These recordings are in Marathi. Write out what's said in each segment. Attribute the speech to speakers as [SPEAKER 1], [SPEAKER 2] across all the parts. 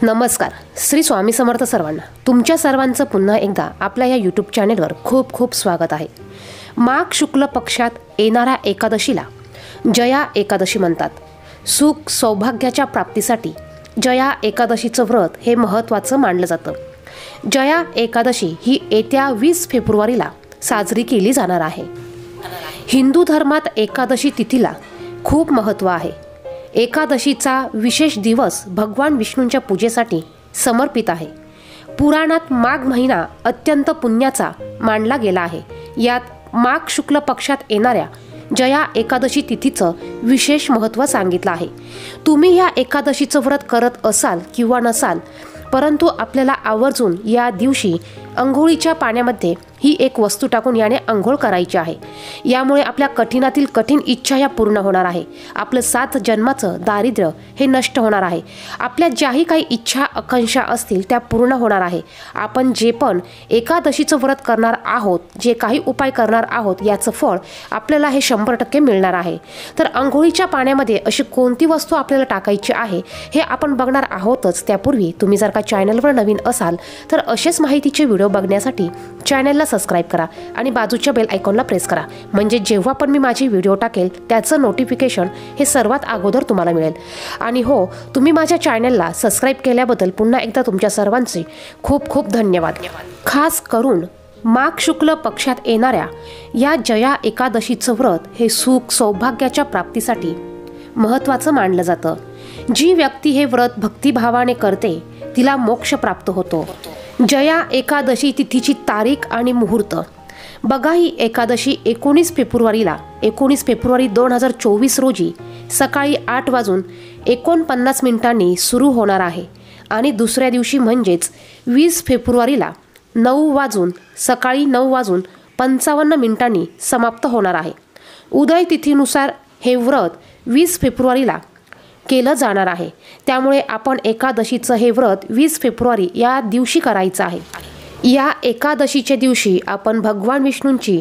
[SPEAKER 1] नमस्कार. श्री स्वामी समर्थ सर्वांना. तुमच्या सर्वांचं पुन्हा एकदा आपल्या या यूट्यूब चॅनेलवर खूप खूप स्वागत आहे. माघ शुक्ल पक्षात येणाऱ्या एकादशीला जया एकादशी म्हणतात. सुख सौभाग्याच्या प्राप्तीसाठी जया एकादशीचं व्रत हे महत्त्वाचं मानलं जातं. जया एकादशी ही येत्या 20 फेब्रुवारीला साजरी केली जाणार आहे. हिंदू धर्मात एकादशी तिथीला खूप महत्त्व आहे. एकादशीचा विशेष दिवस भगवान विष्णूंच्या पूजेसाठी समर्पित आहे. पुराणात माघ महिना अत्यंत पुण्याचा मानला गेला आहे. यात माघ शुक्ल पक्षात येणाऱ्या जया एकादशी तिथीचं विशेष महत्त्व सांगितलं आहे. तुम्ही या एकादशीचं व्रत करत असाल किंवा नसाल, परंतु आपल्याला आवर्जून या दिवशी अंघोळीच्या पाण्यामध्ये ही एक वस्तू टाकून याने अंघोळ करायची आहे. यामुळे आपल्या कठीणातील कठीण इच्छा या पूर्ण होणार आहे. आपलं 7 जन्माचं दारिद्र्य हे नष्ट होणार आहे. आपल्या ज्याही काही इच्छा आकांक्षा असतील त्या पूर्ण होणार आहे. आपण जे पण एकादशीचं व्रत करणार आहोत, जे काही उपाय करणार आहोत, याचं फळ आपल्याला हे 100% मिळणार आहे. तर अंघोळीच्या पाण्यामध्ये अशी कोणती वस्तू आपल्याला टाकायची आहे हे आपण बघणार आहोतच. त्यापूर्वी तुम्ही जर का चॅनलवर नवीन असाल तर असेच माहितीचे व्हिडिओ बघण्यासाठी चॅनलला सबस्क्राइब करा आणि बाजूच्या बेल आयकॉनला प्रेस करा. म्हणजे जेव्हा पण मी माझी व्हिडिओ टाकेल त्याचं नोटिफिकेशन हे सर्वात अगोदर तुम्हाला मिळेल. आणि हो, तुम्ही माझ्या चॅनलला सबस्क्राइब केल्याबद्दल पुन्हा एकदा तुमच्या सर्वांचे खूप खूप धन्यवाद. खास करून माघ शुक्ल पक्षात येणाऱ्या या जया एकादशीचं व्रत हे सुख सौभाग्याच्या प्राप्तीसाठी महत्त्वाचं मानलं जातं. जी व्यक्ती हे व्रत भक्तिभावाने करते तिला मोक्ष प्राप्त होतो. जया एकादशी तिथीची तारीख आणि मुहूर्त बघा. ही एकादशी 19 फेब्रुवारी 2024 रोजी सकाळी 8:49 सुरू होणार आहे आणि दुसऱ्या दिवशी म्हणजेच 20 फेब्रुवारीला सकाळी 9:55 समाप्त होणार आहे. उदय तिथीनुसार हे व्रत 20 फेब्रुवारीला केलं जाणार आहे. त्यामुळे आपण एकादशीचं हे व्रत 20 फेब्रुवारी या दिवशी करायचं आहे. या एकादशीच्या दिवशी आपण भगवान विष्णूंची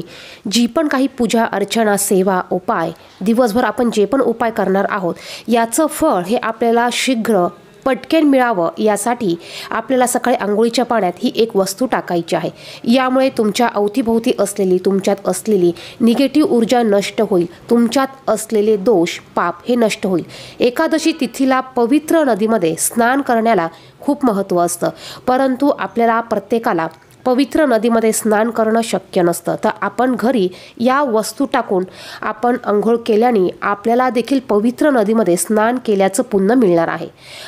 [SPEAKER 1] जी पण काही पूजा अर्चना सेवा उपाय दिवसभर आपण जे पण उपाय करणार आहोत याचं फळ हे आपल्याला शीघ्र पटकन मिळावं यासाठी आपल्याला सकाळी अंघोळीच्या पाण्यात ही एक वस्तू टाकायची आहे. यामुळे तुमच्या अवतीभोवती असलेली तुमच्यात असलेली निगेटिव्ह ऊर्जा नष्ट होईल. तुमच्यात असलेले दोष पाप हे नष्ट होईल. एकादशी तिथीला पवित्र नदीमध्ये स्नान करण्याला खूप महत्त्व असतं, परंतु आपल्याला प्रत्येकाला पवित्र नदीमध्ये स्नान करणं शक्य नसतं. तर आपण घरी या वस्तू टाकून आपण अंघोळ केल्याने आपल्याला देखील पवित्र नदीमध्ये स्नान केल्याचं पुण्य मिळणार आहे.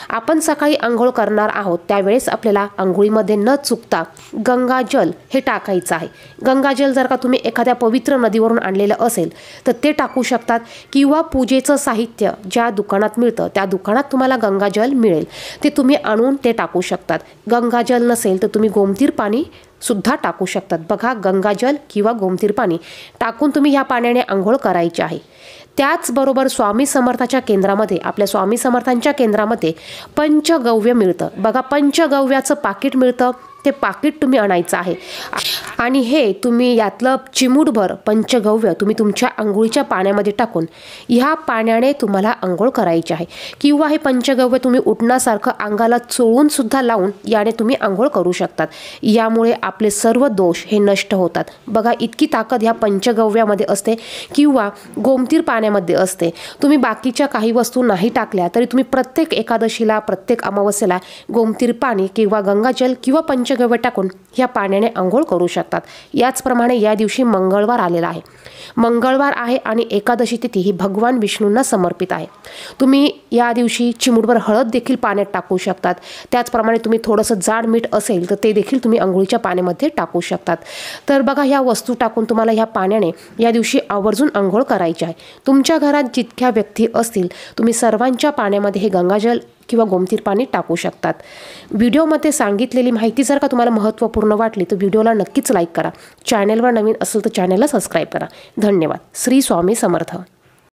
[SPEAKER 1] आपण सकाळी अंघोळ करणार आहोत त्यावेळेस आपल्याला अंघोळीमध्ये न चुकता गंगाजल हे टाकायचं आहे. गंगाजल जर का तुम्ही एखाद्या पवित्र नदीवरून आणलेलं असेल तर ते टाकू शकतात, किंवा पूजेचं साहित्य ज्या दुकानात मिळतं त्या दुकानात तुम्हाला गंगाजल मिळेल ते तुम्ही आणून ते टाकू शकतात. गंगाजल नसेल तर तुम्ही गोमतीर पाणी सुद्धा टाकू शकतात. बघा, गंगाजल किंवा गोमतीर पाणी टाकून तुम्ही ह्या पाण्याने आंघोळ करायची आहे. त्याचबरोबर स्वामी समर्थाच्या केंद्रामध्ये आपल्या स्वामी समर्थांच्या केंद्रामध्ये पंचगव्य मिळतं. बघा, पंचगव्याचं पाकिट मिळतं. ते पाकिट तुम्ही आणायचं आहे आणि हे तुम्ही यातलं चिमूटभर पंचगव्य तुम्ही तुमच्या अंघोळीच्या पाण्यामध्ये टाकून ह्या पाण्याने तुम्हाला अंघोळ करायची आहे. किंवा हे पंचगव्य तुम्ही उठण्यासारखं अंगाला चोळून सुद्धा लावून याने तुम्ही अंघोळ करू शकतात. यामुळे आपले सर्व दोष हे नष्ट होतात. बघा, इतकी ताकद ह्या पंचगव्यामध्ये असते किंवा गोमतीर पाण्यामध्ये असते. तुम्ही बाकीच्या काही वस्तू नाही टाकल्या तरी तुम्ही प्रत्येक एकादशीला प्रत्येक अमावस्येला गोमतीर पाणी किंवा गंगाजल किंवा पंचगव्य टाकून ह्या पाण्याने अंघोळ करू शकतात. याचप्रमाणे या दिवशी मंगळवार आलेला आहे. मंगळवार आहे आणि एकादशी तिथी ही भगवान विष्णूंना समर्पित आहे. तुम्ही या दिवशी चिमूटभर हळद देखील पाण्यात टाकू शकतात. त्याचप्रमाणे तुम्ही थोडंसं जाड मीठ असेल तर ते देखील तुम्ही अंघोळीच्या पाण्यामध्ये टाकू शकतात. तर बघा, ह्या वस्तू टाकून तुम्हाला ह्या पाण्याने या दिवशी आवर्जून अंघोळ करायची आहे. तुमच्या घरात जितक्या व्यक्ती असतील तुम्ही सर्वांच्या पाण्यामध्ये हे गंगाजल किंवा गोमतीर पाणी टाकू शकतात. व्हिडिओमध्ये सांगितलेली माहिती जर का तुम्हाला महत्त्वपूर्ण वाटली तर व्हिडिओला नक्कीच लाईक करा. चॅनलवर नवीन असेल तर चॅनलला सबस्क्राईब करा. धन्यवाद. श्री स्वामी समर्थ.